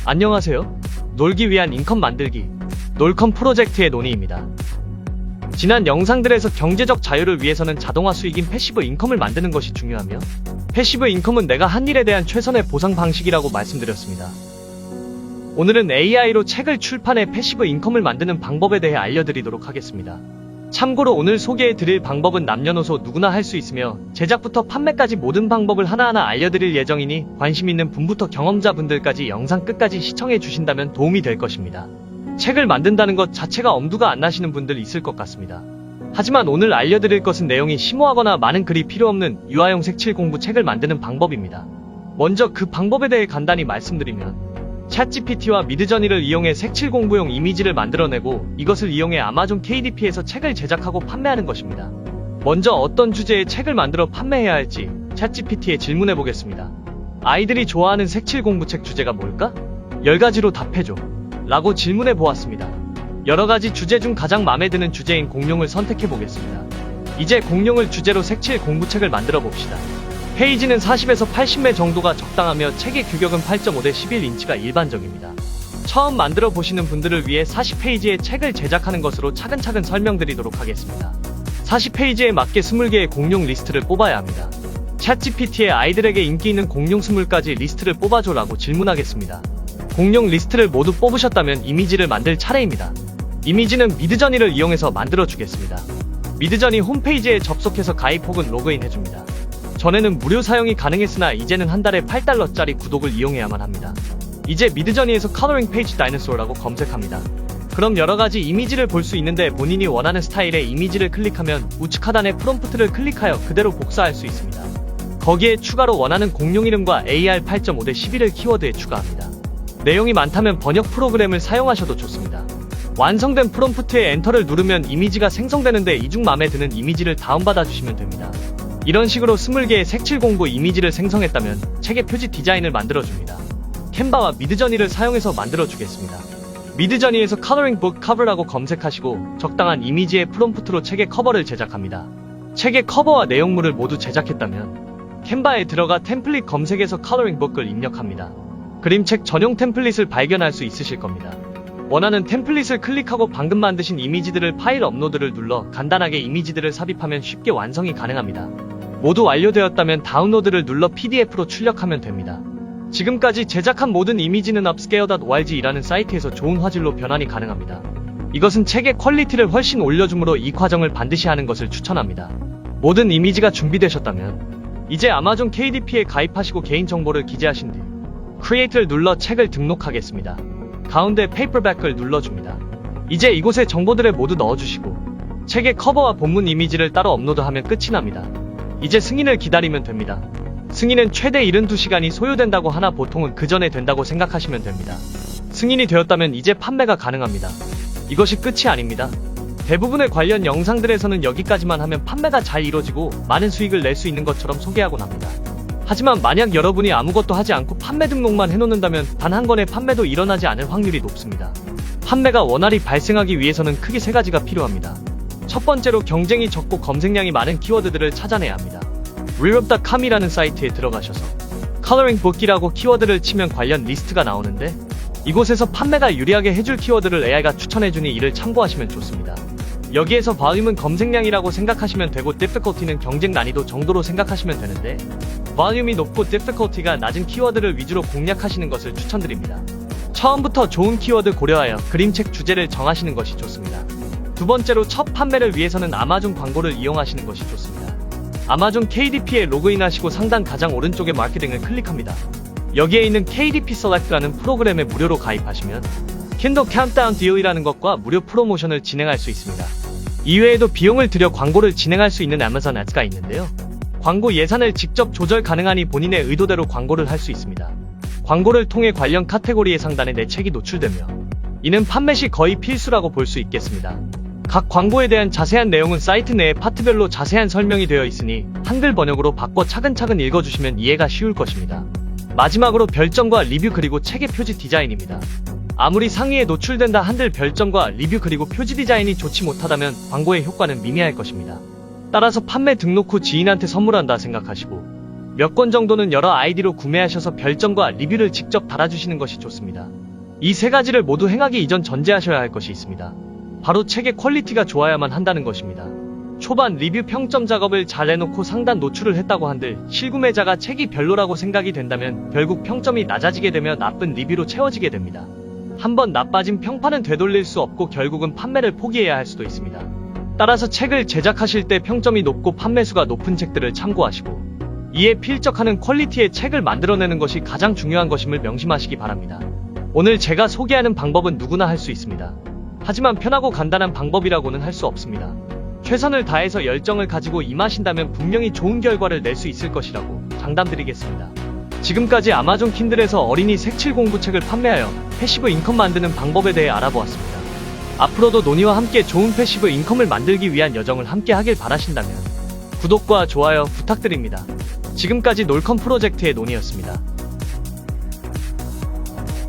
안녕하세요. 놀기 위한 인컴 만들기 놀컴 프로젝트의 논의입니다. 지난 영상들에서 경제적 자유를 위해서는 자동화 수익인 패시브 인컴을 만드는 것이 중요하며 패시브 인컴은 내가 한 일에 대한 최선의 보상 방식이라고 말씀드렸습니다. 오늘은 AI로 책을 출판해 패시브 인컴을 만드는 방법에 대해 알려드리도록 하겠습니다. 참고로 오늘 소개해드릴 방법은 남녀노소 누구나 할 수 있으며 제작부터 판매까지 모든 방법을 하나하나 알려드릴 예정이니 관심 있는 분부터 경험자분들까지 영상 끝까지 시청해 주신다면 도움이 될 것입니다. 책을 만든다는 것 자체가 엄두가 안 나시는 분들 있을 것 같습니다. 하지만 오늘 알려드릴 것은 내용이 심오하거나 많은 글이 필요 없는 유아용 색칠 공부 책을 만드는 방법입니다. 먼저 그 방법에 대해 간단히 말씀드리면 챗GPT와 미드저니를 이용해 색칠 공부용 이미지를 만들어내고 이것을 이용해 아마존 KDP에서 책을 제작하고 판매하는 것입니다. 먼저 어떤 주제의 책을 만들어 판매해야 할지 챗GPT에 질문해 보겠습니다. 아이들이 좋아하는 색칠 공부책 주제가 뭘까? 10가지로 답해줘 라고 질문해 보았습니다. 여러가지 주제 중 가장 마음에 드는 주제인 공룡을 선택해 보겠습니다. 이제 공룡을 주제로 색칠 공부책을 만들어 봅시다. 페이지는 40에서 80매 정도가 적당하며 책의 규격은 8.5 대 11인치가 일반적입니다. 처음 만들어 보시는 분들을 위해 40페이지의 책을 제작하는 것으로 차근차근 설명드리도록 하겠습니다. 40페이지에 맞게 20개의 공룡 리스트를 뽑아야 합니다. 챗GPT에 아이들에게 인기 있는 공룡 20가지 리스트를 뽑아줘 라고 질문하겠습니다. 공룡 리스트를 모두 뽑으셨다면 이미지를 만들 차례입니다. 이미지는 미드저니를 이용해서 만들어 주겠습니다. 미드저니 홈페이지에 접속해서 가입 혹은 로그인 해줍니다. 전에는 무료 사용이 가능했으나 이제는 한 달에 $8짜리 구독을 이용해야만 합니다. 이제 미드저니에서 컬러링 페이지 다이너소어라고 검색합니다. 그럼 여러가지 이미지를 볼 수 있는데 본인이 원하는 스타일의 이미지를 클릭하면 우측 하단의 프롬프트를 클릭하여 그대로 복사할 수 있습니다. 거기에 추가로 원하는 공룡 이름과 AR 8.5 대 11을 키워드에 추가합니다. 내용이 많다면 번역 프로그램을 사용하셔도 좋습니다. 완성된 프롬프트에 엔터를 누르면 이미지가 생성되는데 이 중 마음에 드는 이미지를 다운받아 주시면 됩니다. 이런 식으로 20개의 색칠 공부 이미지를 생성했다면 책의 표지 디자인을 만들어줍니다. 캔바와 미드저니를 사용해서 만들어주겠습니다. 미드저니에서 Coloring Book Cover라고 검색하시고 적당한 이미지의 프롬프트로 책의 커버를 제작합니다. 책의 커버와 내용물을 모두 제작했다면 캔바에 들어가 템플릿 검색에서 Coloring Book을 입력합니다. 그림책 전용 템플릿을 발견할 수 있으실 겁니다. 원하는 템플릿을 클릭하고 방금 만드신 이미지들을 파일 업로드를 눌러 간단하게 이미지들을 삽입하면 쉽게 완성이 가능합니다. 모두 완료되었다면 다운로드를 눌러 PDF로 출력하면 됩니다. 지금까지 제작한 모든 이미지는 upscale.org이라는 사이트에서 좋은 화질로 변환이 가능합니다. 이것은 책의 퀄리티를 훨씬 올려주므로 이 과정을 반드시 하는 것을 추천합니다. 모든 이미지가 준비되셨다면 이제 아마존 KDP에 가입하시고 개인정보를 기재하신 뒤 Create를 눌러 책을 등록하겠습니다. 가운데 페이퍼백을 눌러줍니다. 이제 이곳에 정보들을 모두 넣어주시고 책의 커버와 본문 이미지를 따로 업로드하면 끝이 납니다. 이제 승인을 기다리면 됩니다. 승인은 최대 72시간이 소요된다고 하나 보통은 그 전에 된다고 생각하시면 됩니다. 승인이 되었다면 이제 판매가 가능합니다. 이것이 끝이 아닙니다. 대부분의 관련 영상들에서는 여기까지만 하면 판매가 잘 이루어지고 많은 수익을 낼 수 있는 것처럼 소개하곤 합니다. 하지만 만약 여러분이 아무것도 하지 않고 판매 등록만 해놓는다면 단 한 건의 판매도 일어나지 않을 확률이 높습니다. 판매가 원활히 발생하기 위해서는 크게 3가지가 필요합니다. 첫 번째로 경쟁이 적고 검색량이 많은 키워드들을 찾아내야 합니다. reverb.com이라는 사이트에 들어가셔서 Coloring Book이라고 키워드를 치면 관련 리스트가 나오는데 이곳에서 판매가 유리하게 해줄 키워드를 AI가 추천해주니 이를 참고하시면 좋습니다. 여기에서 Volume은 검색량이라고 생각하시면 되고 Difficulty는 경쟁 난이도 정도로 생각하시면 되는데 Volume이 높고 Difficulty가 낮은 키워드를 위주로 공략하시는 것을 추천드립니다. 처음부터 좋은 키워드 고려하여 그림책 주제를 정하시는 것이 좋습니다. 두 번째로 첫 판매를 위해서는 아마존 광고를 이용하시는 것이 좋습니다. 아마존 KDP에 로그인하시고 상단 가장 오른쪽에 마케팅을 클릭합니다. 여기에 있는 KDP Select라는 프로그램에 무료로 가입하시면 Kindle Countdown Deal이라는 것과 무료 프로모션을 진행할 수 있습니다. 이외에도 비용을 들여 광고를 진행할 수 있는 Amazon Ads가 있는데요. 광고 예산을 직접 조절 가능하니 본인의 의도대로 광고를 할 수 있습니다. 광고를 통해 관련 카테고리의 상단에 내 책이 노출되며 이는 판매 시 거의 필수라고 볼 수 있겠습니다. 각 광고에 대한 자세한 내용은 사이트 내에 파트별로 자세한 설명이 되어 있으니 한글 번역으로 바꿔 차근차근 읽어주시면 이해가 쉬울 것입니다. 마지막으로 별점과 리뷰 그리고 책의 표지 디자인입니다. 아무리 상위에 노출된다 한들 별점과 리뷰 그리고 표지 디자인이 좋지 못하다면 광고의 효과는 미미할 것입니다. 따라서 판매 등록 후 지인한테 선물한다 생각하시고 몇 권 정도는 여러 아이디로 구매하셔서 별점과 리뷰를 직접 달아주시는 것이 좋습니다. 이 세 가지를 모두 행하기 이전 전제하셔야 할 것이 있습니다. 바로 책의 퀄리티가 좋아야만 한다는 것입니다. 초반 리뷰 평점 작업을 잘 해놓고 상단 노출을 했다고 한들 실구매자가 책이 별로라고 생각이 된다면 결국 평점이 낮아지게 되며 나쁜 리뷰로 채워지게 됩니다. 한번 나빠진 평판은 되돌릴 수 없고 결국은 판매를 포기해야 할 수도 있습니다. 따라서 책을 제작하실 때 평점이 높고 판매수가 높은 책들을 참고하시고 이에 필적하는 퀄리티의 책을 만들어내는 것이 가장 중요한 것임을 명심하시기 바랍니다. 오늘 제가 소개하는 방법은 누구나 할 수 있습니다. 하지만 편하고 간단한 방법이라고는 할 수 없습니다. 최선을 다해서 열정을 가지고 임하신다면 분명히 좋은 결과를 낼 수 있을 것이라고 장담드리겠습니다. 지금까지 아마존 킨들에서 어린이 색칠 공부책을 판매하여 패시브 인컴 만드는 방법에 대해 알아보았습니다. 앞으로도 논의와 함께 좋은 패시브 인컴을 만들기 위한 여정을 함께 하길 바라신다면 구독과 좋아요 부탁드립니다. 지금까지 놀컴 프로젝트의 논의였습니다.